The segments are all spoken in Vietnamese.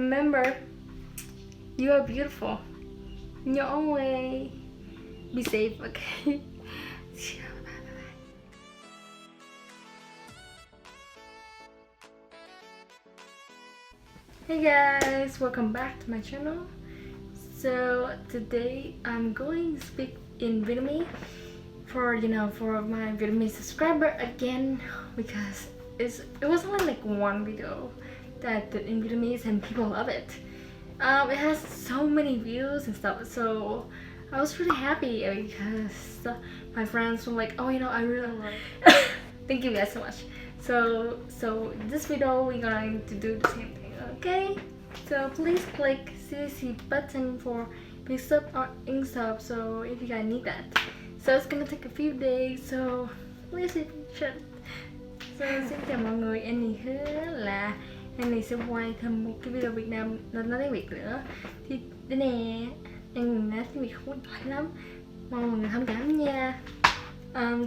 Remember, you are beautiful in your own way. Be safe, okay? Hey guys, welcome back to my channel. So today I'm going to speak in Vietnamese for my Vietnamese subscriber again, because it was only like one video that I did in Vietnamese and people love it. It has so many views and stuff, so I was really happy because my friends were like, oh, I really like thank you guys so much. So this video we're going to do the same thing, okay? So please click CC button for big sub or ink sub, so if you guys need that. So it's gonna take a few days, so please check. So xin chào mọi người, Annie hứa là Annie sẽ quay thêm một cái video Việt Nam nói tiếng Việt nữa. Thì đây nè, Annie nói tiếng Việt không có giỏi lắm, mong mọi người thông cảm nha.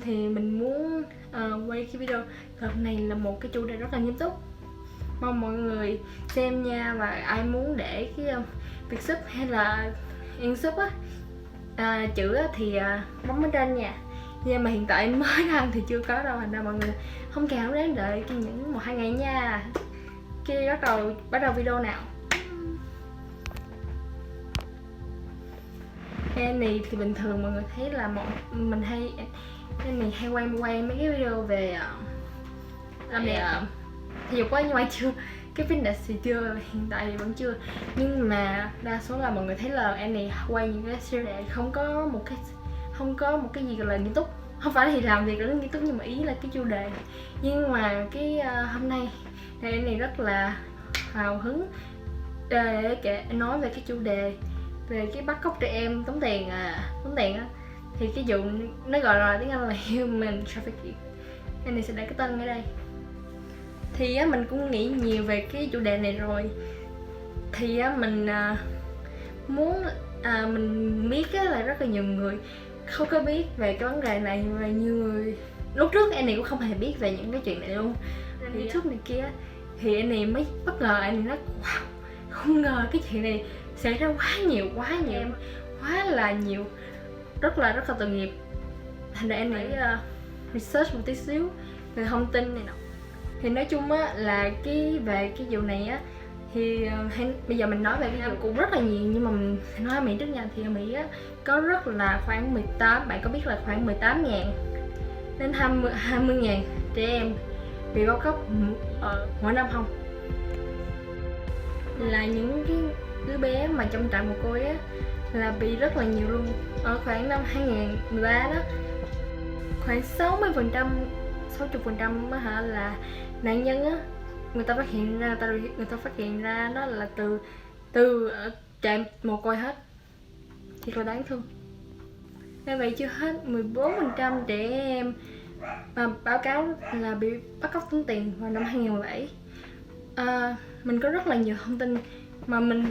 Thì mình muốn quay cái video lần này là một cái chủ đề rất là nghiêm túc, mong mọi người xem nha. Và ai muốn để cái việc sub hay là in sub á, chữ á, thì bấm ở trên nha. Nhưng mà hiện tại mới đăng thì chưa có đâu, thành ra mọi người không kèo ráng đợi những 1-2 ngày nha. Khi bắt đầu video nào. Annie thì bình thường mọi người thấy là mình hay quay mấy cái video về làm đẹp thể dục quá, nhưng mà chưa cái fitness thì chưa, hiện tại thì vẫn chưa. Nhưng mà đa số là mọi người thấy là Annie quay những cái series không có một cái gì gọi là nghiêm túc. Không phải thì làm việc rất nghiêm túc, nhưng mà ý là cái chủ đề. Nhưng mà cái hôm nay thì Annie rất là hào hứng để nói về cái chủ đề về cái bắt cóc trẻ em tống tiền á. Thì cái vụ nó gọi là tiếng Anh là human trafficking. Annie sẽ để cái tên ở đây. Thì mình cũng nghĩ nhiều về cái chủ đề này rồi. Thì mình muốn mình biết là rất là nhiều người không có biết về cái vấn đề này, và nhiều người lúc trước Annie cũng không hề biết về những cái chuyện này luôn. Thì YouTube này kia thì Annie mới bất ngờ, Annie nói wow, không ngờ cái chuyện này xảy ra quá nhiều, quá là nhiều, rất là tội nghiệp. Thành ra Annie research một tí xíu về thông tin này nọ. Thì nói chung á là về cái vụ này á thì bây giờ mình nói về cái vụ cũng rất là nhiều, nhưng mà mình nói ở Mỹ trước nha. Thì ở Mỹ á có rất là khoảng 18, bạn có biết là khoảng 18.000 đến 20.000 trẻ em bị bắt cóc mỗi năm không? Là những cái đứa bé mà trong trại mồ côi á là bị rất là nhiều luôn. Ở khoảng năm 2013 đó, khoảng 60% là nạn nhân á, người ta phát hiện ra nó là từ trại mồ côi hết. Thiệt là đáng thương. Như vậy chưa hết, 14% trẻ em báo cáo là bị bắt cóc tống tiền vào năm 2017. Mình có rất là nhiều thông tin mà mình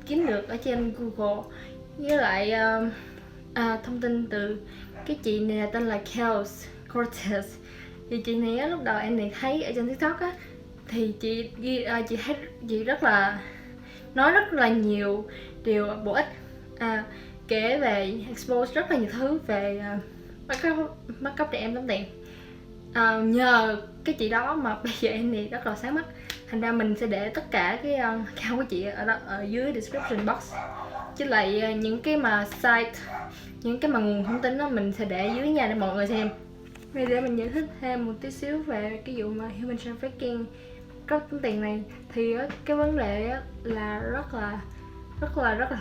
kiếm được ở trên Google, với lại thông tin từ cái chị này tên là Kels Cortez. Thì chị này á, lúc đầu em này thấy ở trên TikTok á, thì chị rất là nói rất là nhiều điều bổ ích, kể về expose rất là nhiều thứ về bắt cóc trẻ em tống tiền. Nhờ cái chị đó mà bây giờ em này rất là sáng mắt. Thành ra mình sẽ để tất cả cái account của chị ở dưới description box, chứ lại những cái mà site, những cái mà nguồn thông tin đó mình sẽ để dưới nhà để mọi người xem. Bây giờ để mình giải thích thêm một tí xíu về cái vụ mà human trafficking, cóc tống tiền này. Thì cái vấn đề là rất là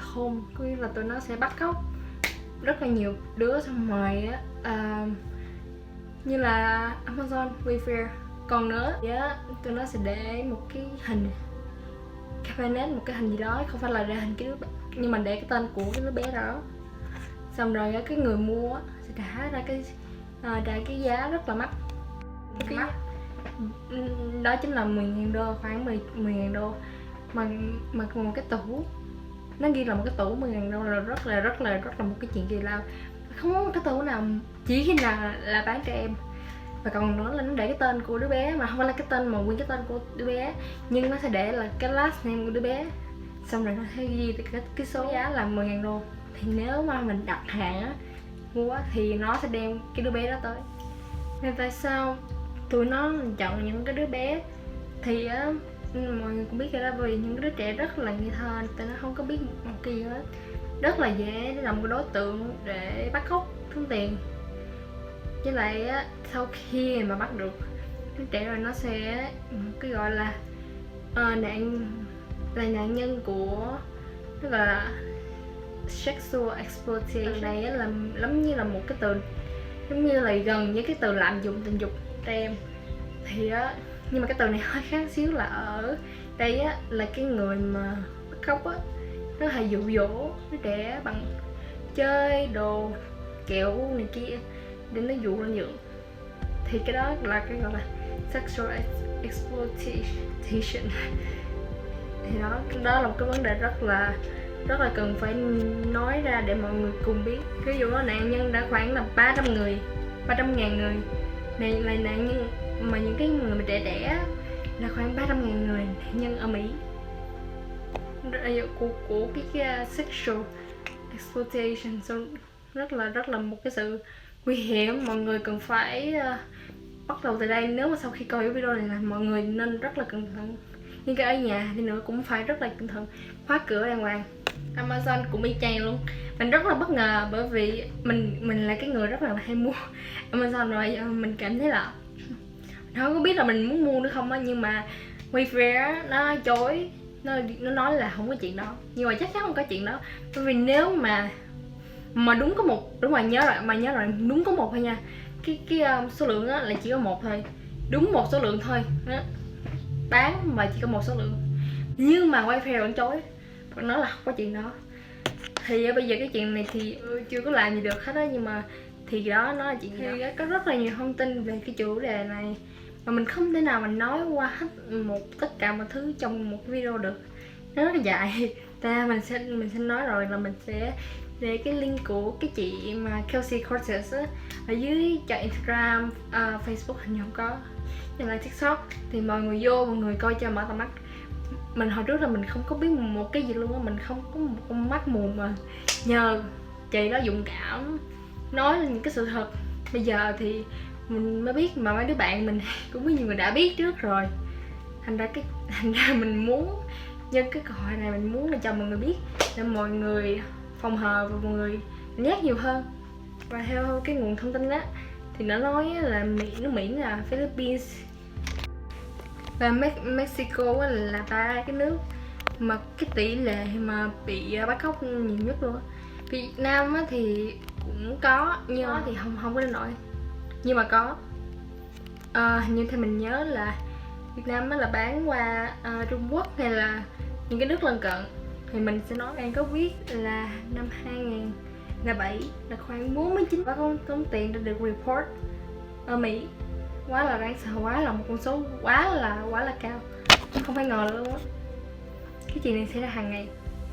khôn, có nghĩa là tụi nó sẽ bắt cóc rất là nhiều đứa, xong rồi như là Amazon, Wayfair. Còn nữa thì tụi nó sẽ để một cái hình cabinet, một cái hình gì đó, không phải là để hình cái đứa bé, nhưng mà để cái tên của cái đứa bé đó. Xong rồi cái người mua sẽ trả ra cái giá rất là mắc. Đó chính là 10.000 đô, khoảng 10.000 đô. Mà một cái tủ nó ghi là một cái tủ 10.000 đô là rất là một cái chuyện kỳ lạ. Không có một cái tủ nào chỉ khi nào là bán trẻ em. Và còn nữa là nó để cái tên của đứa bé mà không phải là cái tên mà nguyên cái tên của đứa bé, nhưng nó sẽ để là cái last name của đứa bé, xong rồi nó sẽ ghi cái số giá là 10.000 đô. Thì nếu mà mình đặt hàng á, mua á, thì nó sẽ đem cái đứa bé đó tới. Nên tại sao tụi nó chọn những cái đứa bé thì á, mọi người cũng biết rồi đó, vì những đứa trẻ rất là ngây thơ, tụi nó không có biết một cái gì hết, rất là dễ để làm một đối tượng để bắt cóc tống tiền. Với lại á, sau khi mà bắt được đứa trẻ rồi, nó sẽ cái gọi là nạn nhân của, tức là sexual exploitation. Này á, là giống như là một cái từ, giống như là gần với cái từ lạm dụng tình dục trẻ em. Thì á, nhưng mà cái từ này hơi khác xíu là ở đây á, là cái người mà bắt cóc á, nó hay dụ dỗ đứa trẻ bằng chơi đồ kẹo này kia để nó dụ lên giường. Thì cái đó là cái gọi là sexual exploitation. Thì đó là một cái vấn đề rất là cần phải nói ra để mọi người cùng biết. Ví dụ đó, nạn nhân đã khoảng là 300.000 người này là nạn nhân, mà những cái người mà trẻ là khoảng 300.000 người nạn nhân ở Mỹ của cái sexual exploitation. So, rất là một cái sự nguy hiểm. Mọi người cần phải bắt đầu từ đây. Nếu mà sau khi coi cái video này là mọi người nên rất là cẩn thận, nhưng cái ở nhà thì nữa cũng phải rất là cẩn thận, khóa cửa đàng hoàng. Amazon cũng y chang luôn. Mình rất là bất ngờ bởi vì mình là cái người rất là hay mua Amazon, rồi mình cảm thấy là không có biết là mình muốn mua nữa không á, nhưng mà Wayfair nó chối, nó nói là không có chuyện đó, nhưng mà chắc chắn không có chuyện đó. Bởi vì nếu mà đúng có một, đúng rồi, nhớ rồi, đúng có một thôi nha. Cái số lượng á là chỉ có một thôi, đúng một số lượng thôi đó. Bán mà chỉ có một số lượng, nhưng mà Wayfair vẫn chối, vẫn nói là không có chuyện đó. Thì bây giờ cái chuyện này thì chưa có làm gì được hết á, nhưng mà thì đó, nó là chuyện thì có rất là nhiều thông tin về cái chủ đề này mà mình không thể nào mình nói qua hết tất cả mọi thứ trong một video được, nó rất là dài. Mình sẽ nói rồi là mình sẽ để cái link của cái chị mà Kelsey Cortez á ở dưới cho Instagram, Facebook hình như không có, nhưng là TikTok thì mọi người vô, mọi người coi cho mở tầm mắt. Mình hồi trước là mình không có biết một cái gì luôn á, mình không có một con mắt mù, mà nhờ chị đó dũng cảm nói lên những cái sự thật. Bây giờ thì mình mới biết, mà mấy đứa bạn mình cũng có nhiều người đã biết trước rồi. Thành ra mình muốn nhân cái cơ hội này, mình muốn là cho mọi người biết để mọi người phòng hờ và mọi người nhắc nhiều hơn. Và theo cái nguồn thông tin đó thì nó nói là nước Mỹ là Philippines và Mexico là 3 cái nước mà cái tỷ lệ mà bị bắt cóc nhiều nhất luôn. Việt Nam thì cũng có, nhưng thì không có đến nỗi, nhưng mà có. Hình như theo mình nhớ là Việt Nam là bán qua Trung Quốc hay là những cái nước lân cận. Thì mình sẽ nói, đang có viết là năm 2007 là khoảng 49 bắt cóc tống tiền đã được report ở Mỹ. Quá là đáng sợ, quá là một con số quá là cao, không phải ngờ luôn á. Cái chuyện này xảy ra hàng ngày.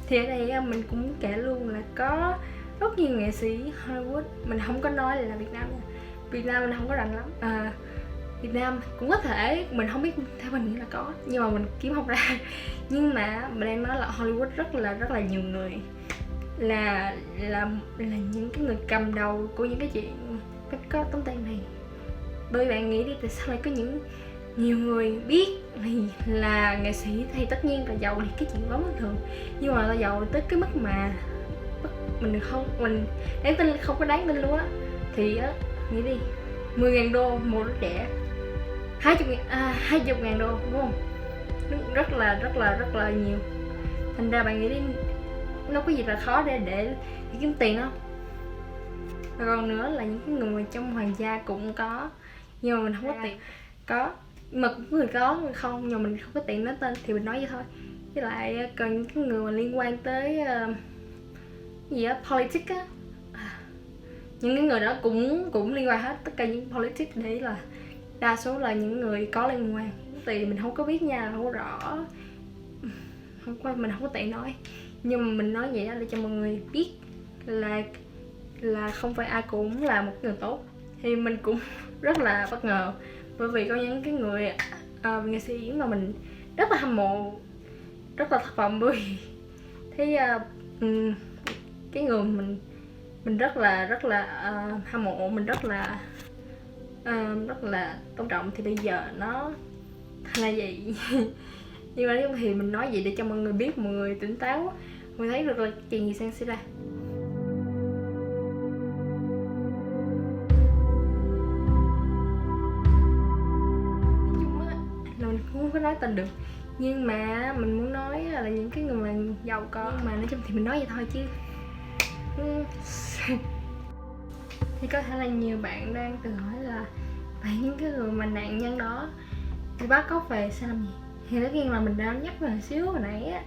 Thì ở đây mình cũng kể luôn là có rất nhiều nghệ sĩ Hollywood, mình không có nói là Việt Nam nha, Việt Nam mình không có rành lắm. Việt Nam cũng có thể, mình không biết, theo mình nghĩ là có, nhưng mà mình kiếm không ra. Nhưng mà mình đang nói là Hollywood rất là nhiều người là những cái người cầm đầu của những cái chuyện bắt cóc tống tiền này. Bởi bạn nghĩ đi, tại sao lại có nhiều người biết là nghệ sĩ thì tất nhiên là giàu thì cái chuyện quá bình thường, nhưng mà là giàu tới cái mức mà mình đáng tin, không có đáng tin luôn á. Thì á, nghĩ đi, 10.000 đô một đứa trẻ, 20.000 đô đúng không? Rất là nhiều. Thành ra bạn nghĩ đi, nó có gì là khó để kiếm tiền không? Và còn nữa là những cái người trong hoàng gia cũng có, nhưng mà mình không có tiền. Có, mà cũng có người có, người không, nhưng mà mình không có tiền nói tên thì mình nói vậy thôi. Với lại còn những cái người mà liên quan tới gì á, politics á, những cái người đó cũng liên quan hết. Tất cả những politics đấy là đa số là những người có liên quan. Thì mình không có biết nha, không có rõ, mình không có tiện nói, nhưng mà mình nói vậy đó để cho mọi người biết là không phải ai cũng là một người tốt. Thì mình cũng rất là bất ngờ, bởi vì có những cái người nghệ sĩ Yến mà mình rất là hâm mộ, rất là thất vọng bởi vì thấy cái người mình rất là hâm mộ, mình rất là tôn trọng thì bây giờ nó là vậy. Nhưng mà thì mình nói vậy để cho mọi người biết, mọi người tỉnh táo, mọi người thấy được là chuyện gì đang xảy ra. Nói chung á là mình cũng không có nói tên được, nhưng mà mình muốn nói là những cái người mà giàu có, nhưng mà nói chung thì mình nói vậy thôi chứ thì có thể là nhiều bạn đang tự hỏi là vậy những cái người mà nạn nhân đó thì bắt cóc về sao làm gì. Thì tất nhiên là mình đã nhắc về xíu hồi nãy á,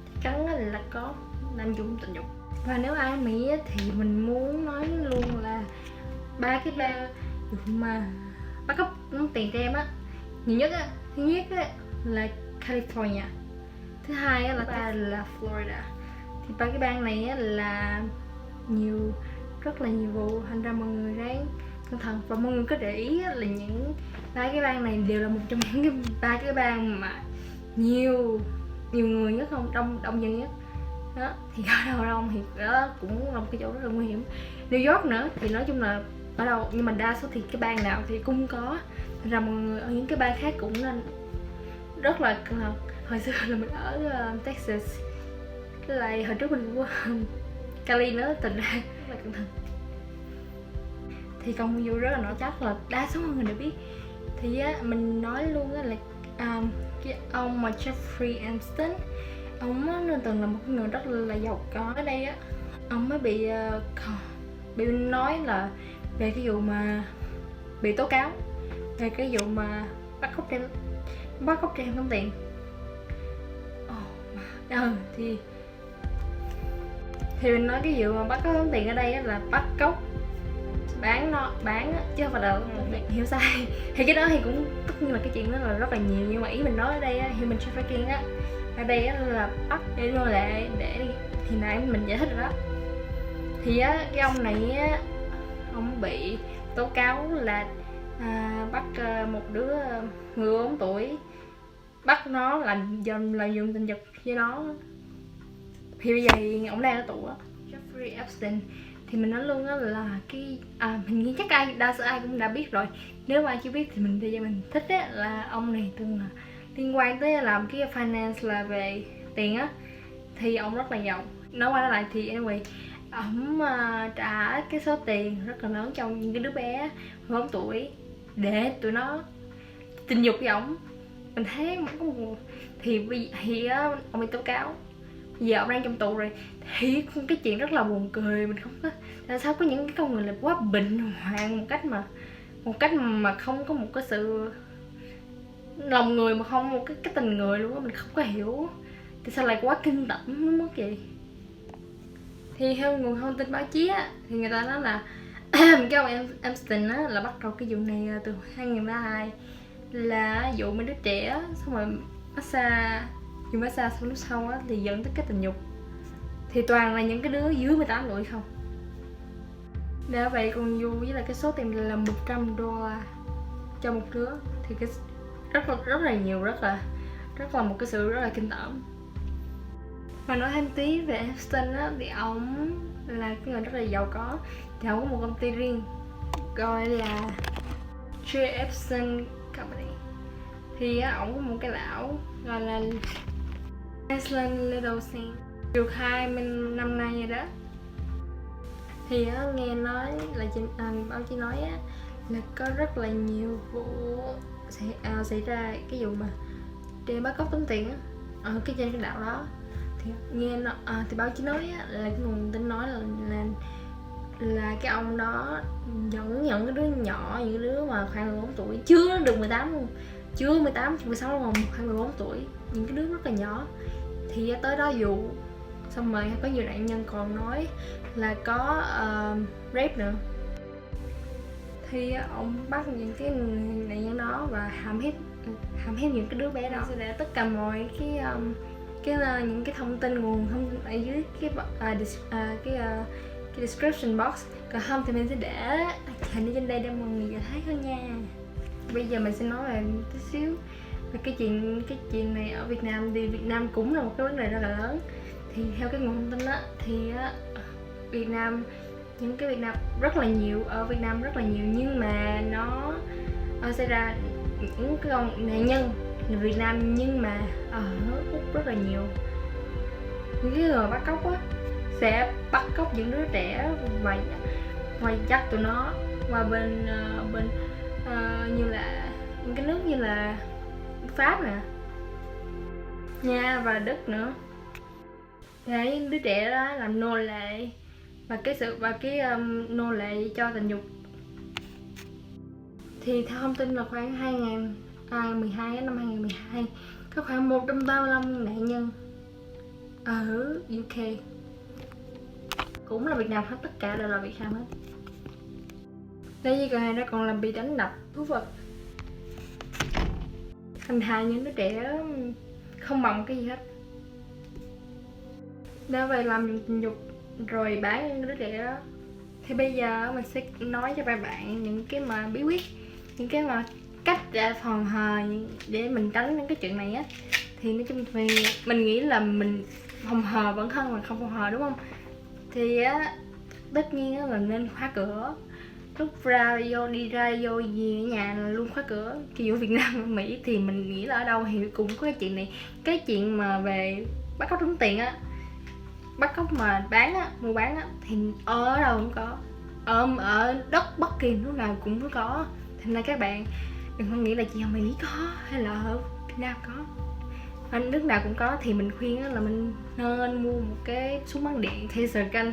chắc chắn là có lạm dụng tình dục. Và nếu ai Mỹ thì mình muốn nói luôn là ba cái vụ mà bắt cóc tống tiền cho em á, nhiều nhất á, thứ nhất á là California, thứ hai á là Florida. Thì ba cái bang này á là rất là nhiều vụ, thành ra mọi người ráng cẩn thận. Và mọi người có để ý là những ba cái bang này đều là một trong những ba cái bang mà nhiều người nhất, không đông dân nhất đó. Thì ở đâu đông thì đó cũng là một cái chỗ rất là nguy hiểm. New York nữa thì nói chung là ở đâu, nhưng mà đa số thì cái bang nào thì cũng có, thành ra mọi người ở những cái bang khác cũng nên rất là cẩn thận. Hồi xưa là mình ở Texas, với lại hồi trước mình qua Cali nữa, tình ra rất là cẩn thận. Thì còn một vụ rất là nổi chắc là đa số mọi người đều biết, thì á, mình nói luôn á là cái ông mà Jeffrey Epstein, ông á từng là một người rất là giàu có. Ở đây á, ông mới bị nói là về cái vụ mà bị tố cáo về cái vụ mà bắt cóc trẻ em tống tiền. Thì mình nói cái vụ mà bắt cóc tống tiền ở đây á là bắt cóc bán á, chứ không phải là hiểu sai. Thì cái đó thì cũng tất nhiên là cái chuyện đó là rất là nhiều, nhưng mà ý mình nói ở đây á, human trafficking á, ở đây á là bắt để nô lệ, để thì nãy mình giải thích rồi đó. Thì á cái ông này á, ông bị tố cáo là bắt một đứa 14 tuổi, bắt nó làm dụng tình dục với nó. Thì bây giờ thì ông đang ở tù á, Jeffrey Epstein. Thì mình nói luôn á là cái mình nghĩ chắc đa số ai cũng đã biết rồi. Nếu mà ai chưa biết thì mình thích á là ông này từng là liên quan tới làm cái finance là về tiền á, thì ông rất là giàu. Nói qua nói lại thì anyway, ổng trả cái số tiền rất là lớn cho những cái đứa bé 14 tuổi để tụi nó tình dục với ổng. Mình thấy thì ông bị tố cáo, giờ ông đang trong tù rồi. Thì cái chuyện rất là buồn cười, mình không có tại sao có những cái con người là quá bệnh hoạn một cách mà không có một cái sự lòng người, mà không một cái tình người luôn á. Mình không có hiểu tại sao lại quá kinh tởm đến mức vậy. Thì theo nguồn thông tin báo chí á, thì người ta nói là cái ông Epstein á là bắt đầu cái vụ này từ 2002, là vụ mấy đứa trẻ xong rồi massage xong lúc sau á thì dẫn tới cái tình dục, thì toàn là những cái đứa dưới 18 tuổi không. Đã vậy còn dù với là cái số tiền là $100 cho một đứa, thì cái rất là nhiều, rất là một cái sự rất là kinh tởm. Và nói thêm tí về Epstein á, thì ông là cái người rất là giàu có, thì ông có một công ty riêng gọi là J. Epstein Company. Thì ổng có một cái lão gọi là Leslie Littlestein, được 20 năm nay rồi đó. Thì nghe nói là báo chí nói là có rất là nhiều vụ xảy ra cái vụ mà đi bắt cóc tống tiền ở trên cái đảo đó. Thì nghe thì báo chí nói là cái nguồn tin nói là cái ông đó dẫn những cái đứa nhỏ, những cái đứa mà khoảng 14 tuổi, chưa được 18 luôn, chưa 18, 16 mà khoảng 14 tuổi, những cái đứa rất là nhỏ. Thì tới đó dụ xong rồi có nhiều nạn nhân còn nói là có rape nữa. Thì ông bắt những cái nạn nhân đó và hãm hiếp những cái đứa bé đó. Sẽ để tất cả mọi những cái thông tin, nguồn thông tin ở dưới cái description box, còn không thì mình sẽ để hình ở trên đây để mọi người thấy hơn nha. Bây giờ mình sẽ nói về tí xíu về cái chuyện này ở Việt Nam. Thì Việt Nam cũng là một cái vấn đề rất là lớn. Thì theo cái nguồn thông tin á, thì Việt Nam, những cái Việt Nam rất là nhiều, ở Việt Nam rất là nhiều, nhưng mà nó xảy ra những cái con nạn nhân là Việt Nam, nhưng mà ở Úc rất là nhiều. Những cái người bắt cóc á sẽ bắt cóc những đứa trẻ và dắt tụi nó qua bên như là những cái nước như là Pháp nè, Nga và Đức nữa, để đứa trẻ đó làm nô lệ và nô lệ cho tình dục. Thì theo thông tin là khoảng 2012, năm 2012 có khoảng 135 nạn nhân ở UK, cũng là Việt Nam hết, tất cả đều là Việt Nam hết. Đây chỉ còn hai đó còn là bị đánh đập thú vật, hành hạ những đứa trẻ không bằng cái gì hết, đã về làm tình dục rồi bán những đứa trẻ đó. Thì bây giờ mình sẽ nói cho các bạn những cái mà bí quyết, những cái mà cách để phòng hờ để mình tránh những cái chuyện này á. Thì nói chung thì mình nghĩ là mình phòng hờ vẫn hơn là không phòng hờ, đúng không? Thì á, tất nhiên là nên khóa cửa, lúc đi ra vô gì ở nhà là luôn khóa cửa. Ví dụ Việt Nam, ở Mỹ thì mình nghĩ là ở đâu thì cũng có cái chuyện này. Cái chuyện mà về bắt cóc tống tiền á, bắt cóc mà bán á, mua bán á, thì ở đâu cũng có, ở đất bất kỳ lúc nào cũng có. Thành ra các bạn đừng có nghĩ là chỉ ở Mỹ có hay là ở Việt Nam có, ở nước nào cũng có. Thì mình khuyên là mình nên mua một cái súng bắn điện taser gun.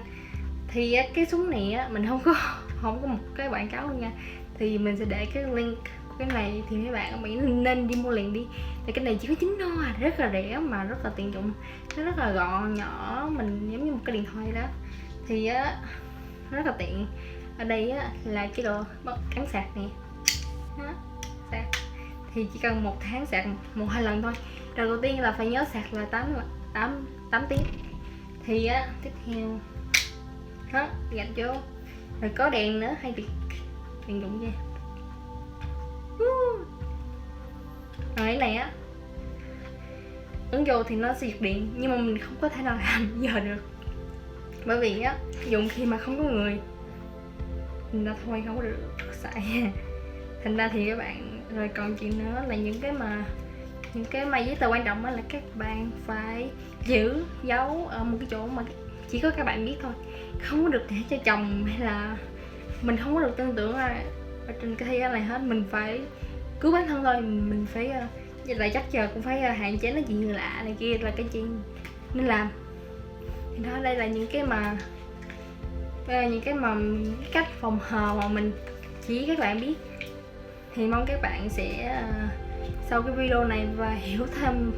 Thì cái súng này á, mình không có một cái quảng cáo luôn nha, thì mình sẽ để cái link của cái này, thì mấy bạn ở Mỹ nên đi mua liền đi. Thì cái này chỉ có $9, rất là rẻ mà rất là tiện dụng, nó rất là gọn nhỏ, mình giống như một cái điện thoại đó. Thì á, rất là tiện. Ở đây á là cái đồ gắn sạc nè, sạc thì chỉ cần một tháng sạc 1-2 lần thôi. Rồi đầu tiên là phải nhớ sạc là 8 tiếng. Thì á, tiếp theo đó, gạch vô, rồi có đèn nữa, hay đèn dụng nha. Rồi cái này á, ấn vô thì nó sẽ giật điện, nhưng mà mình không có thể nào làm giờ được, bởi vì á, dùng khi mà không có người mình đã thôi, không có được xài. Thành ra thì các bạn, rồi còn chuyện nữa là những cái mà giấy tờ quan trọng á, là các bạn phải giữ giấu ở một cái chỗ mà chỉ có các bạn biết thôi, không có được để cho chồng hay là mình không có được tin tưởng ở trên cái thế giới này hết. Mình phải cứu bản thân thôi, mình phải với lại chắc giờ cũng phải hạn chế nói chuyện người lạ này kia, là cái chuyện nên làm. Thì đó, đây là những cái cách phòng hờ mà mình chỉ các bạn biết. Thì mong các bạn sẽ sau cái video này và hiểu thêm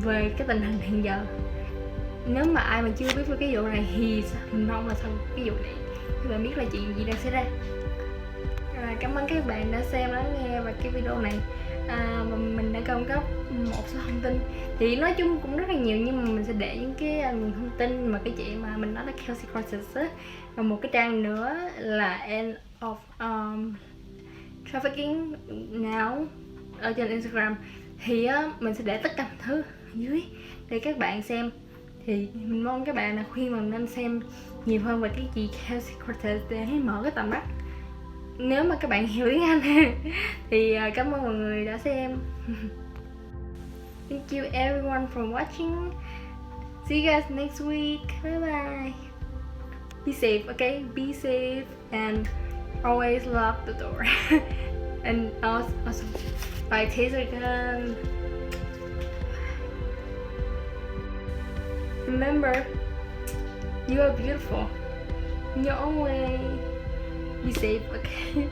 về cái tình hình hiện giờ. Nếu mà ai mà chưa biết về cái vụ này thì mình mong là sau cái vụ này các bạn biết là chuyện gì đang xảy ra. Cảm ơn các bạn đã xem lắng nghe về cái video này. Và mình đã cung cấp một số thông tin, thì nói chung cũng rất là nhiều, nhưng mà mình sẽ để những cái nguồn thông tin mà cái chị mà mình nói là Kelsey Crisis á, và một cái trang nữa là End of Trafficking Now ở trên Instagram. Thì mình sẽ để tất cả mọi thứ dưới để các bạn xem. Thì mình mong các bạn là khuyên mình nên xem nhiều hơn về cái chị Kelsey Crisis để mở cái tầm mắt. Nếu mà các bạn hiểu tiếng Anh thì cảm ơn mọi người đã xem. Thank you everyone for watching. See you guys next week. Bye bye. Be safe, okay? Be safe and always lock the door. And also buy taser gun. Remember, you are beautiful in your own way. Be safe, okay?